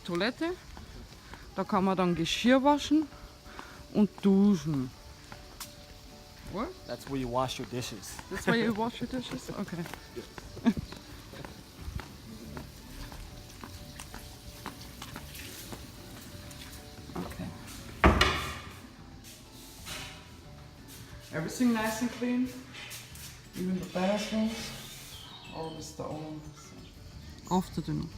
Toilette. Da kann man dann Geschirr waschen und duschen. What? That's where you wash your dishes. That's where you wash your dishes? Okay. Okay. Everything nice and clean? Even the bathrooms? Or is the own? After dinner.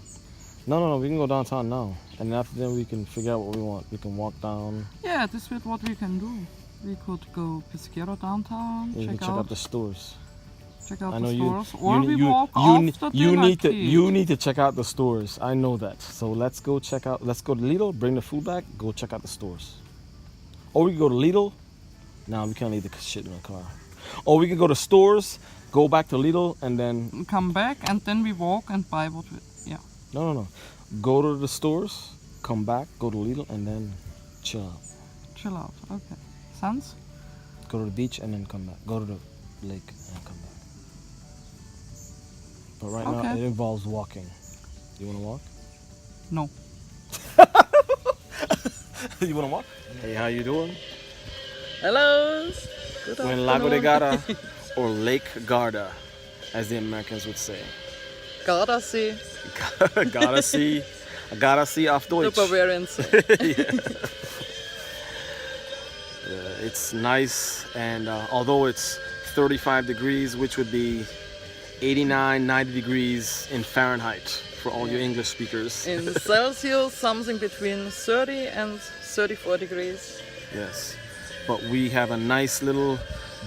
No, we can go downtown now. And after then we can figure out what we want. We can walk down. Yeah, this is what we can do. We could go Pesquero downtown, We can check out the stores. Check out I the know stores. Or we walk after dinner. You need to check out the stores. I know that. So let's go check out. Let's go to Lidl, bring the food back, go check out the stores. Or we can go to Lidl. No, we can't leave the shit in the car. Or we can go to stores, go back to Lidl, and then come back, and then we walk and buy what we. Yeah. No. Go to the stores, come back, go to Lidl, and then chill out. Chill out. Okay. Sounds? Go to the beach and then come back. Go to the lake and come back. But right now it involves walking. You wanna walk? No. You wanna walk? Hey, how you doing? Hello. Good We're in Lago de Garda, or Lake Garda, as the Americans would say. Garda See. Garda See auf Deutsch. The Bavarians say. It's nice, and although it's 35 degrees, which would be 89, 90 degrees in Fahrenheit for all you English speakers. In Celsius, something between 30 and 34 degrees. Yes, but we have a nice little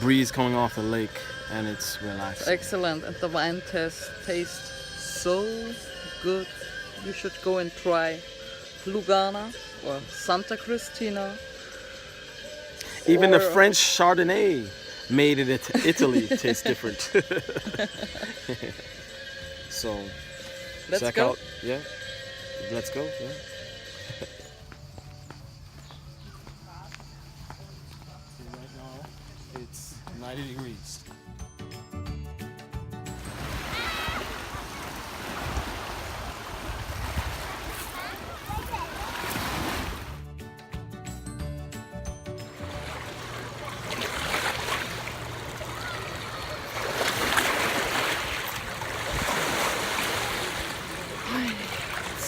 breeze coming off the lake, and it's relaxing. Excellent, and the wine tastes so good. You should go and try Lugana or Santa Cristina. Even the French Chardonnay made in Italy tastes different. So, check out. Yeah, let's go. Yeah. Right now, it's 90 degrees.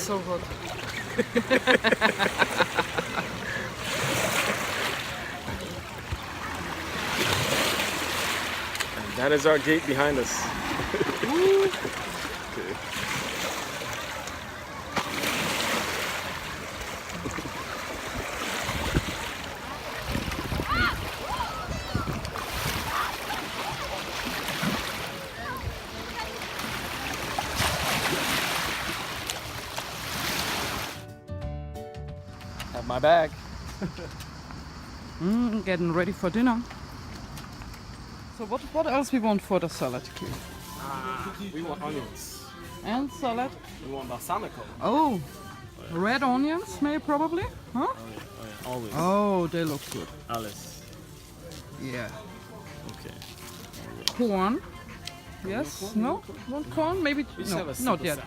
So hot. And that is our gate behind us. Have my bag. Getting ready for dinner. So what else we want for the salad? We want onions. And salad? We want balsamico. Oh, red onions, maybe probably? Huh? Oh yeah, always. Oh, they look good. Alice. Yeah. Okay. Corn. Yes? No? Want corn? Maybe. No, not yet.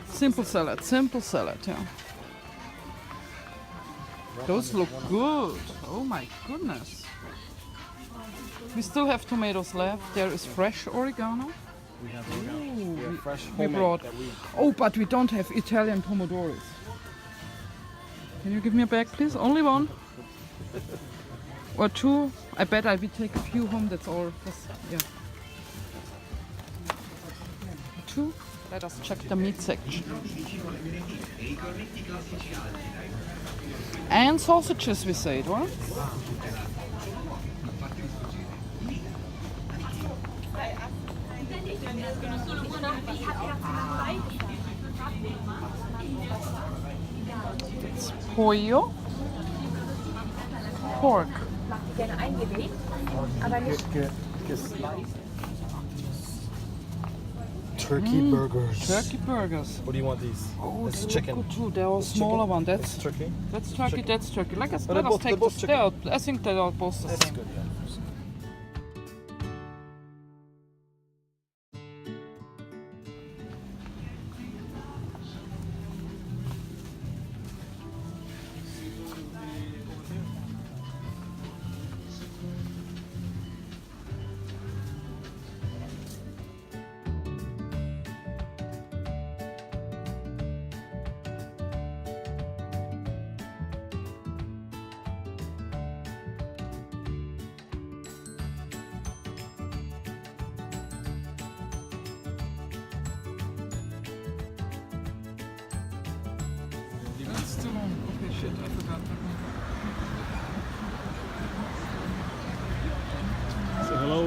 Simple salad. Simple salad. Yeah. Those look good. Oh my goodness. We still have tomatoes left. There is fresh oregano. We have oregano. We have fresh we brought. Oh, but we don't have Italian pomodoros. Can you give me a bag, please? Only one. Or two. I bet I will take a few home. That's all. Yeah. Two. Let us check the meat section. And sausages, we said, what? It's pollo. Pork. Turkey burgers. Turkey burgers. What do you want these? Oh, this is they chicken. look good too. They are a smaller one. That's turkey. That's turkey. Chicken. That's turkey. Let us they're take both this. I think they are both the That's same. good, yeah. shit, I forgot. Say hello.